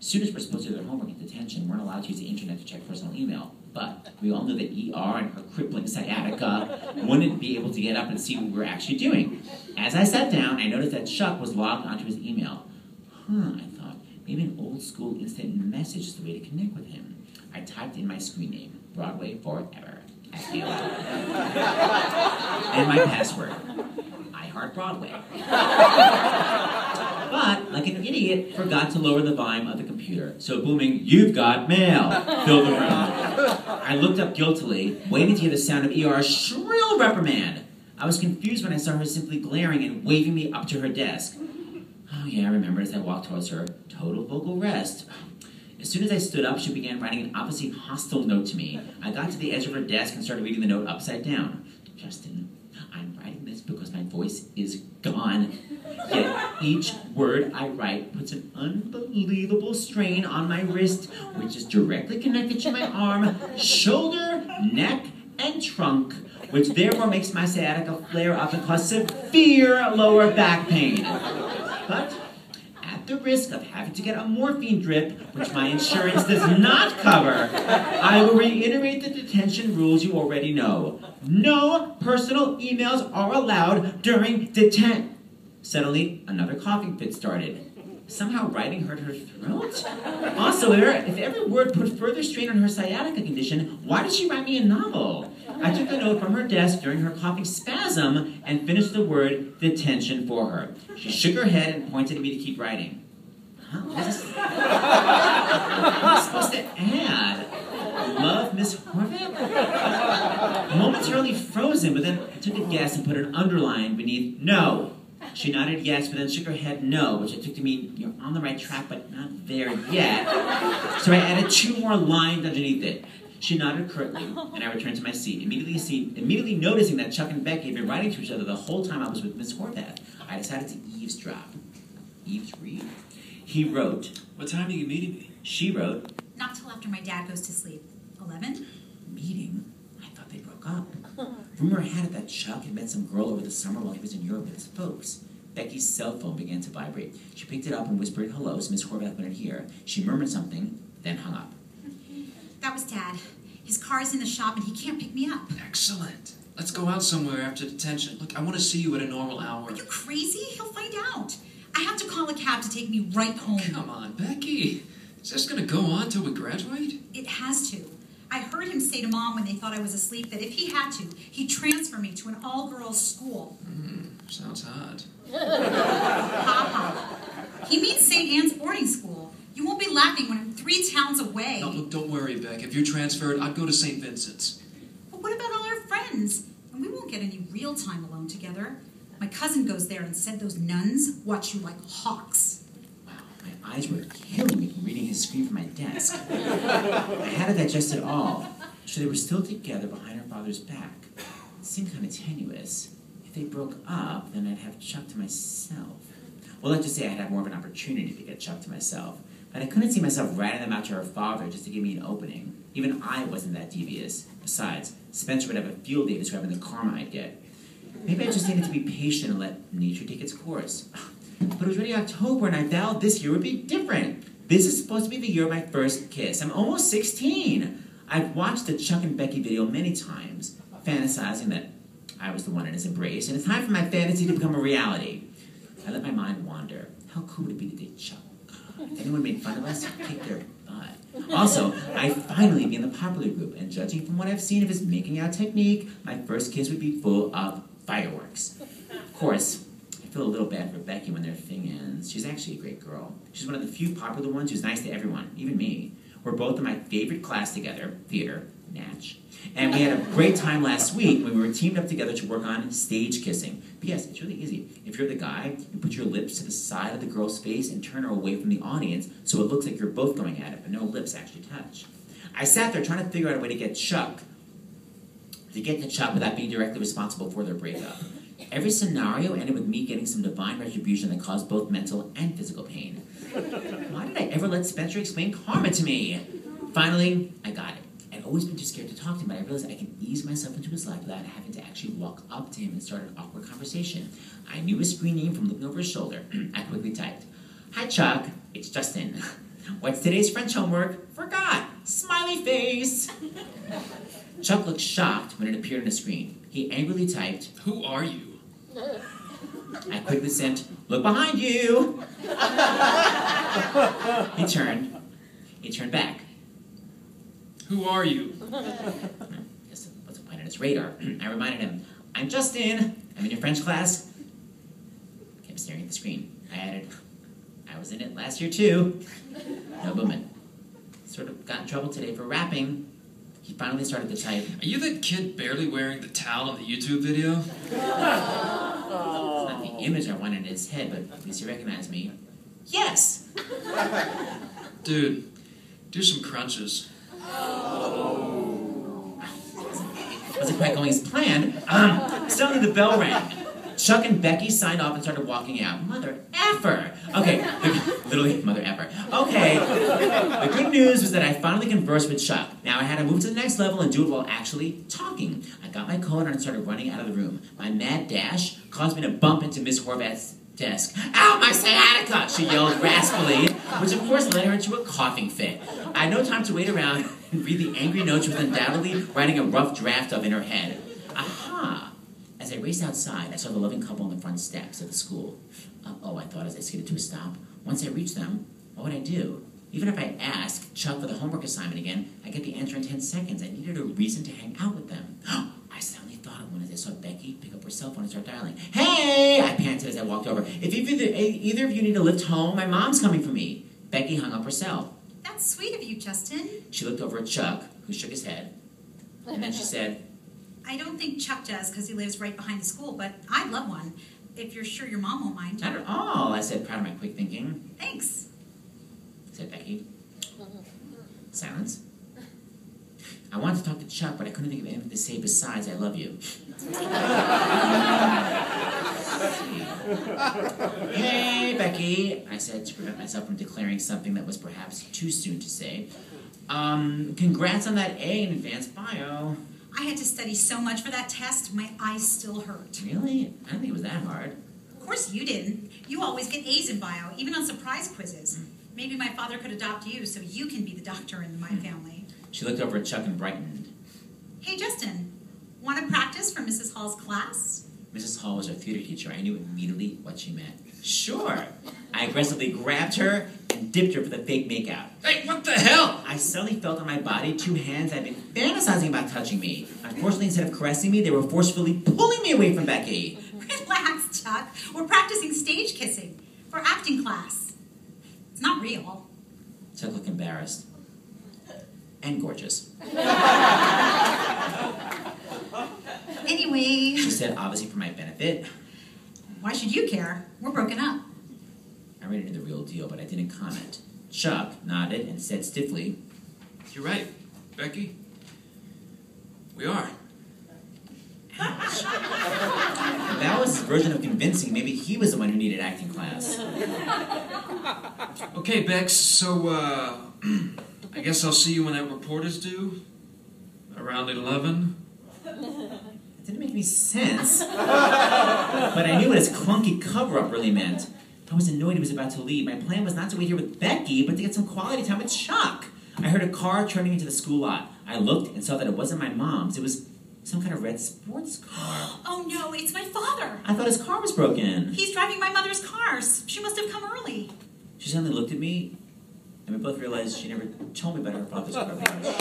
Students were supposed to do their homework at detention, weren't allowed to use the internet to check personal email. But we all knew that ER and her crippling sciatica wouldn't be able to get up and see what we were actually doing. As I sat down, I noticed that Chuck was logged onto his email. I thought, maybe an old school instant message is the way to connect with him. I typed in my screen name, Broadway Forever, at AOL. And my password, I Heart Broadway. But, like an idiot, forgot to lower the volume of the computer. So booming, "You've got mail," filled the room. I looked up guiltily, waiting to hear the sound of ER's shrill reprimand. I was confused when I saw her simply glaring and waving me up to her desk. Oh yeah, I remember as I walked towards her. Total vocal rest. As soon as I stood up, she began writing an obviously hostile note to me. I got to the edge of her desk and started reading the note upside down. "Justin, I'm writing this because my voice is gone. Yet each word I write puts an unbelievable strain on my wrist, which is directly connected to my arm, shoulder, neck, and trunk, which therefore makes my sciatica flare up and cause severe lower back pain. But at the risk of having to get a morphine drip, which my insurance does not cover, I will reiterate the detention rules you already know. No personal emails are allowed during detention." Suddenly, another coughing fit started. Somehow writing hurt her throat? Also, if every word put further strain on her sciatica condition, why did she write me a novel? I took the note from her desk during her coughing spasm and finished the word detention for her. She shook her head and pointed at me to keep writing. What is this? What am I supposed to add? Love, Miss Horvath? Momentarily frozen, but then I took a guess and put an underline beneath no. She nodded yes, but then shook her head no, which I took to mean you're on the right track, but not there yet. So I added 2 more lines underneath it. She nodded curtly, and I returned to my seat, immediately noticing that Chuck and Becky had been writing to each other the whole time I was with Miss Horvath. I decided to eavesdrop. Eaves read? He wrote. "What time are you meeting me?" She wrote. "Not till after my dad goes to sleep. 11? Meeting? I thought they broke up. Rumor had it that Chuck had met some girl over the summer while he was in Europe with his folks. Becky's cell phone began to vibrate. She picked it up and whispered hello so Miss Horvath wouldn't hear. She murmured something, then hung up. That was Dad. His car's in the shop and he can't pick me up." "Excellent. Let's go out somewhere after detention. Look, I want to see you at a normal hour." "Are you crazy? He'll find out. I have to call a cab to take me right home." Come on, Becky. Is this going to go on till we graduate? It has to. I heard him say to Mom when they thought I was asleep that if he had to, he'd transfer me to an all-girls school. Sounds hot. Ha. He means St. Anne's boarding school. You won't be laughing when I'm 3 towns away. No, look, don't worry, Beck. If you're transferred, I'd go to St. Vincent's. But what about all our friends? And we won't get any real time alone together. My cousin goes there and said those nuns watch you like hawks. Wow, my eyes were killing me from reading his screen from my desk. I had to digest it all. So they were still together behind her father's back. It seemed kind of tenuous. If they broke up, then I'd have Chuck to myself. Well, let's just say I'd have more of an opportunity to get Chuck to myself. But I couldn't see myself ratting them out to her father just to give me an opening. Even I wasn't that devious. Besides, Spencer would have a field day describing the karma I'd get. Maybe I just needed to be patient and let nature take its course. But it was already October, and I vowed this year would be different. This is supposed to be the year of my first kiss. I'm almost 16. I've watched the Chuck and Becky video many times, fantasizing that I was the one in his embrace, and it's time for my fantasy to become a reality. I let my mind wander. How cool would it be to date Chuck? If anyone made fun of us, I'd kick their butt. Also, I'd finally be in the popular group, and judging from what I've seen of his making out technique, my first kiss would be full of fireworks. Of course, I feel a little bad for Becky when their thing ends. She's actually a great girl. She's one of the few popular ones who's nice to everyone, even me. We're both in my favorite class together, theater, Natch. And we had a great time last week when we were teamed up together to work on stage kissing. P.S. It's really easy. If you're the guy, you put your lips to the side of the girl's face and turn her away from the audience so it looks like you're both going at it, but no lips actually touch. I sat there trying to figure out a way to get to Chuck without being directly responsible for their breakup. Every scenario ended with me getting some divine retribution that caused both mental and physical pain. Why did I ever let Spencer explain karma to me? Finally, I got it. I'd always been too scared to talk to him, but I realized I could ease myself into his life without having to actually walk up to him and start an awkward conversation. I knew his screen name from looking over his shoulder. I quickly typed, "Hi, Chuck. It's Justin." What's today's French homework? Forgot. Smiley face. Chuck looked shocked when it appeared on the screen. He angrily typed, Who are you? I quickly sent, look behind you. He turned back. Who are you? Guess it wasn't quite on his radar. I reminded him, I'm Justin. I'm in your French class. I kept staring at the screen. I added, I was in it last year too. No booming. Sort of got in trouble today for rapping. He finally started to type. Are you that kid barely wearing the towel in the YouTube video? It's not the image I wanted in his head, but at least he recognized me. Yes! Dude, do some crunches. Wasn't quite going as planned. Suddenly the bell rang. Chuck and Becky signed off and started walking out. Mother effer. Okay, literally mother effer. Okay, the good news was that I finally conversed with Chuck. Now I had to move to the next level and do it while actually talking. I got my coat on and started running out of the room. My mad dash caused me to bump into Miss Horvath's desk. Ow, my sciatica! She yelled raspily, which of course led her into a coughing fit. I had no time to wait around and read the angry note she was undoubtedly writing a rough draft of in her head. Aha! As I raced outside, I saw the loving couple on the front steps of the school. Uh-oh, I thought as I skidded to a stop. Once I reached them, what would I do? Even if I asked Chuck for the homework assignment again, I'd get the answer in 10 seconds. I needed a reason to hang out with them. I suddenly thought of one as I saw Becky pick up her cell phone and start dialing. Hey! I panted as I walked over. If either of you need a lift home, my mom's coming for me. Becky hung up her cell. That's sweet of you, Justin. She looked over at Chuck, who shook his head. And then she said, I don't think Chuck does because he lives right behind the school, but I'd love one. If you're sure your mom won't mind. not at all, I said, proud of my quick thinking. Thanks. Said Becky. Silence. I wanted to talk to Chuck, but I couldn't think of anything to say besides I love you. Hey, Becky, I said to prevent myself from declaring something that was perhaps too soon to say. Congrats on that A in advanced bio. I had to study so much for that test, my eyes still hurt. Really? I don't think it was that hard. Of course you didn't. You always get A's in bio, even on surprise quizzes. Maybe my father could adopt you so you can be the doctor in my family. She looked over at Chuck and brightened. Hey, Justin, want to practice for Mrs. Hall's class? Mrs. Hall was our theater teacher. I knew immediately what she meant. Sure. I aggressively grabbed her and dipped her for the fake makeout. Hey, what the hell? I suddenly felt on my body 2 hands I'd been fantasizing about touching me. Unfortunately, instead of caressing me, they were forcefully pulling me away from Becky. Relax, Chuck. We're practicing stage kissing for acting class. It's not real. Chuck looked embarrassed. And gorgeous. Anyway, She said, obviously for my benefit. why should you care? We're broken up. I read into the real deal, but I didn't comment. Chuck nodded and said stiffly, You're right, Becky. We are. if that was his version of convincing, maybe he was the one who needed acting class. Okay, Bex, so, I guess I'll see you when that report is due. Around 11. It didn't make any sense. But I knew what his clunky cover-up really meant. I was annoyed he was about to leave. My plan was not to wait here with Becky, but to get some quality time with Chuck. I heard a car turning into the school lot. I looked and saw that it wasn't my mom's. It was some kind of red sports car. Oh no, it's my father. I thought his car was broken. He's driving my mother's cars. She must have come early. She suddenly looked at me, and we both realized she never told me about her father's car being